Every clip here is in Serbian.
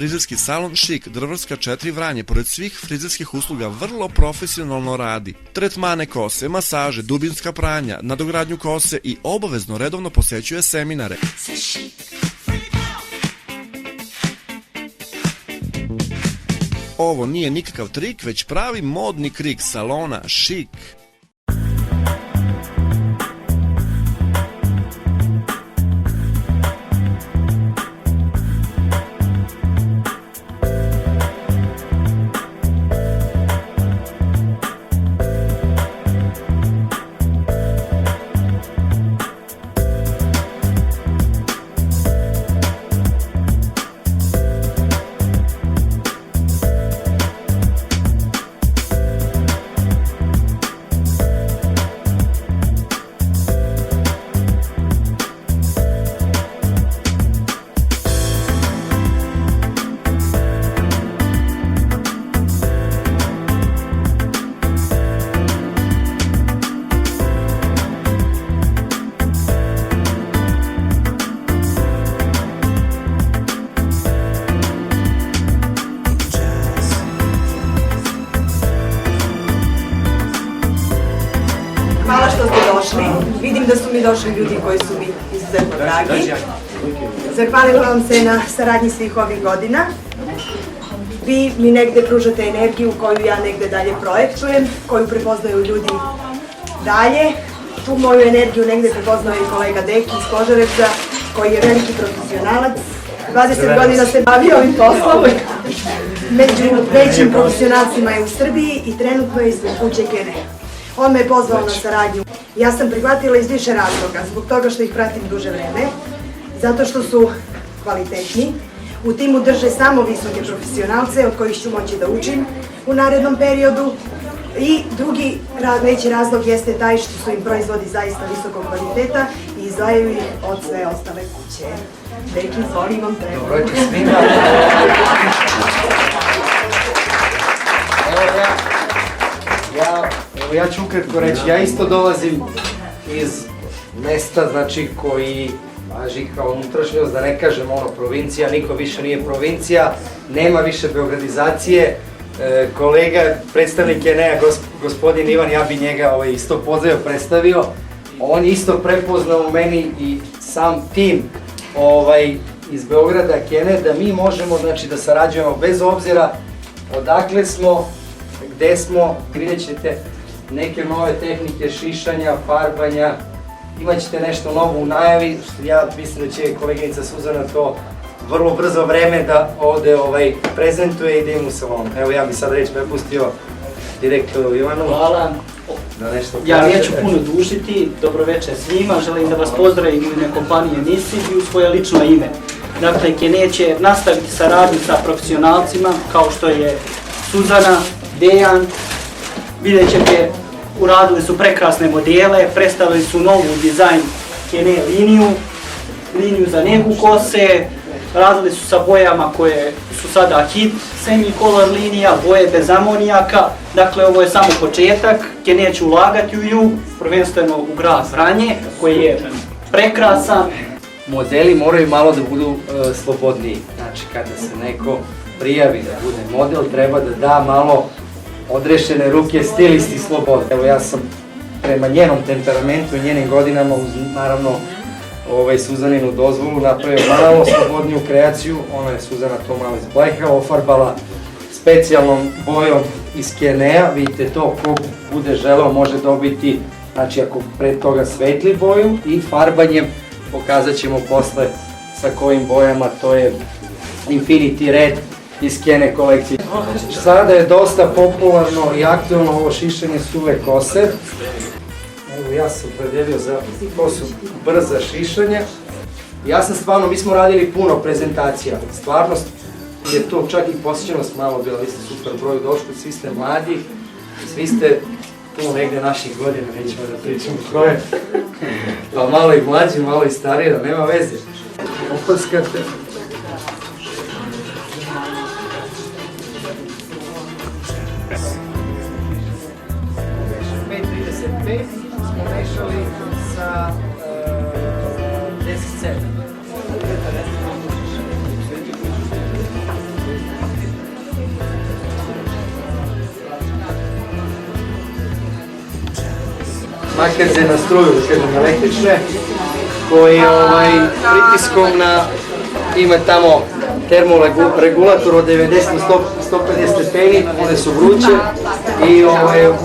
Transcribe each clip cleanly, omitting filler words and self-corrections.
frizerski salon Šik, Drvarska 4 Vranje, pored svih frizerskih usluga vrlo profesionalno radi. Tretmane kose, masaže, dubinska pranja, nadogradnju kose i obavezno redovno posećuje seminare. Ovo nije nikakav trik, već pravi modni krik salona Šik. Hvala što ste došli. Vidim da su mi došli ljudi koji su mi izuzetno dragi. Zahvalila vam se na saradnji svih ovih godina. Vi mi negde pružate energiju koju ja negde dalje projektujem, koju prepoznaju ljudi dalje. Tu moju energiju negde prepoznao i kolega Deki iz Požarevca, koji je veliki profesionalac. 20 godina se bavio ovim poslom. Među većim profesionalcima je u Srbiji i trenutno je ispred kuće Kene. On me je pozvao na saradnju. Ja sam prihvatila iz više razloga, zbog toga što ih pratim duže vreme, zato što su kvalitetni. U timu drže samo visoke profesionalce od kojih ću moći da učim u narednom periodu. I drugi veći razlog jeste taj što su im proizvodi zaista visokog kvaliteta i izdvajaju ih od sve ostale kuće. Deki, izvoli, vam treba. Dobro večer svima. Evo ja ću ukratko reći, ja isto dolazim iz mesta, znači, koji važi kao unutrašnjost, da ne kažem ono provincija, niko više nije provincija, nema više beogradizacije. Kolega, predstavnik je Enea, gospodin Ivan, ja bi njega isto pozvao, predstavio. On je isto prepoznao u meni i sam tim iz Beograda, Kene, da mi možemo, znači, da sarađujemo bez obzira odakle smo, gde smo. Vidjet ćete neke nove tehnike šišanja, farbanja, imat ćete nešto novo u najavi, što ja mislim da će koleginica Suzana to vrlo brzo vreme da ovde prezentuje i da im u salonu. Evo, ja bih sad reći prepustio direktoru Ivanu. Hvala. Ja neću puno dužiti, dobro večer svima, želim da vas pozdravim u ime kompanije Nisib i u svoje lično ime. Dakle, Kene će nastaviti saradnju sa profesionalcima kao što je Suzana, Dejan. Vidjet ćete, uradili su prekrasne modele, predstavili su novu dizajn Kene liniju za negu kose, radili su sa bojama koje su sada hit, semi-color linija, boje bez amonijaka. Dakle, ovo je samo početak. Kene će ulagati u jug, prvenstveno u grad Vranje, koji je prekrasan. Modeli moraju malo da budu slobodniji. Znači, kada se neko prijavi da bude model, treba da da malo odrešene ruke, stilisti slobode. Evo, ja sam prema njenom temperamentu i njenim godinama, uz naravno Suzaninu dozvolu, napravio malo slobodniju kreaciju. Ona je, Suzana, to malo iz bleha ofarbala specijalnom bojom iz Kenea. Vidite to, ko bude želeo može dobiti, znači ako pre toga svetli boju, i farbanjem pokazat ćemo posle sa kojim bojama. To je Infinity Red iz Kene kolekcije. Sada je dosta popularno i aktualno ovo šišanje suve kose. Evo, ja sam predelio za kosu brza šišanja. Ja sam stvarno, mi smo radili puno prezentacija, stvarno je to čak i posjećenost malo bila, vi ste super broju došli, svi ste mladi, svi ste tu negde naših godina, nećemo da pričamo koje, pa malo i mlađi, malo i stariji, da nema veze. Oprskate. Smo mešali sa 10-7. makarze na struju, kažem električne, koji pritiskom ima tamo termoregulator od 90 do 150 stepeni, one su vruće i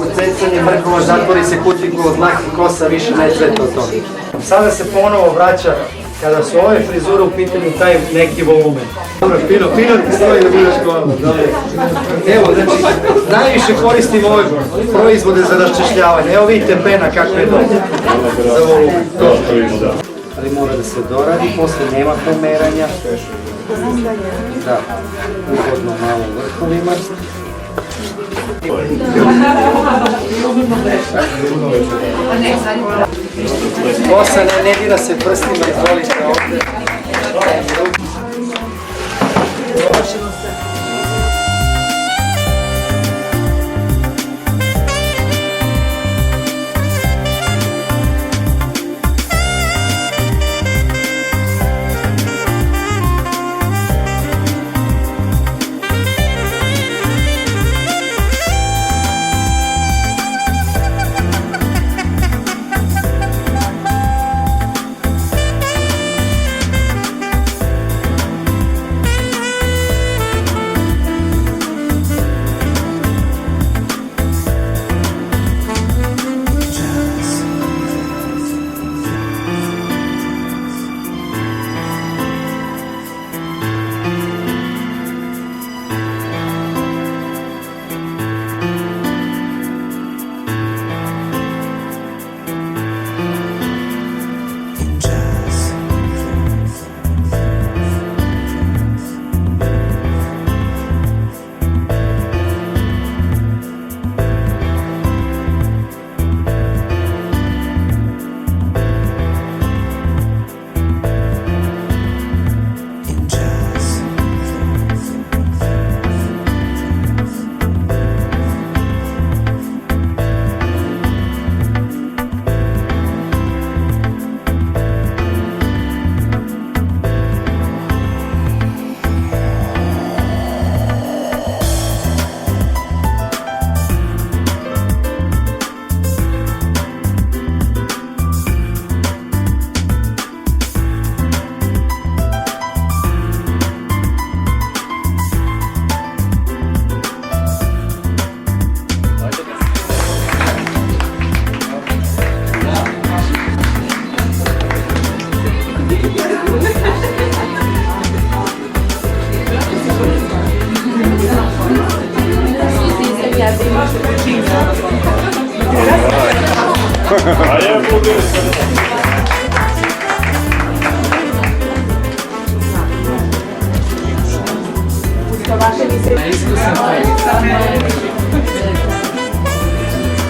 ucecanje mrkova zatvori se kutiku od mlakih kosa, više ne cveta od toga. Sada se ponovo vraća, kada su ove frizure u pitanju, taj neki volumen. Dobro, fino ti stoji da budeš hvala. Evo, znači, najviše koristim ove proizvode za raščešljavanje. Evo vidite pena kako je dobro za volumen. Ali mora da se doradi, posle nema pomeranja. Da, ugodno malo vrhovima. Kosa ne dira se prstima, izvolite ovdje.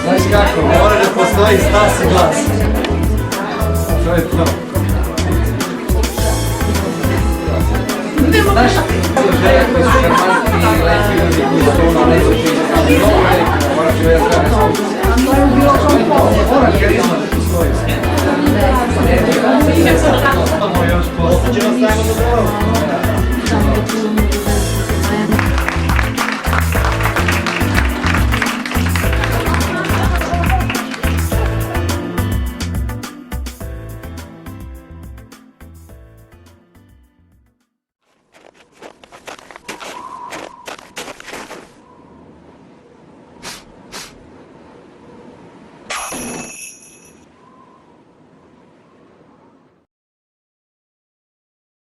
Znaš kako, mora da postoji stas i glas. To je to. Znaš, želja koji su šarmantni, lepi ljudi, koji su ono nezuči, mnogo veliko, moraš joj ja znam nešto. Moraš karizma da postoji. Samo još posle. Ćemo stavimo do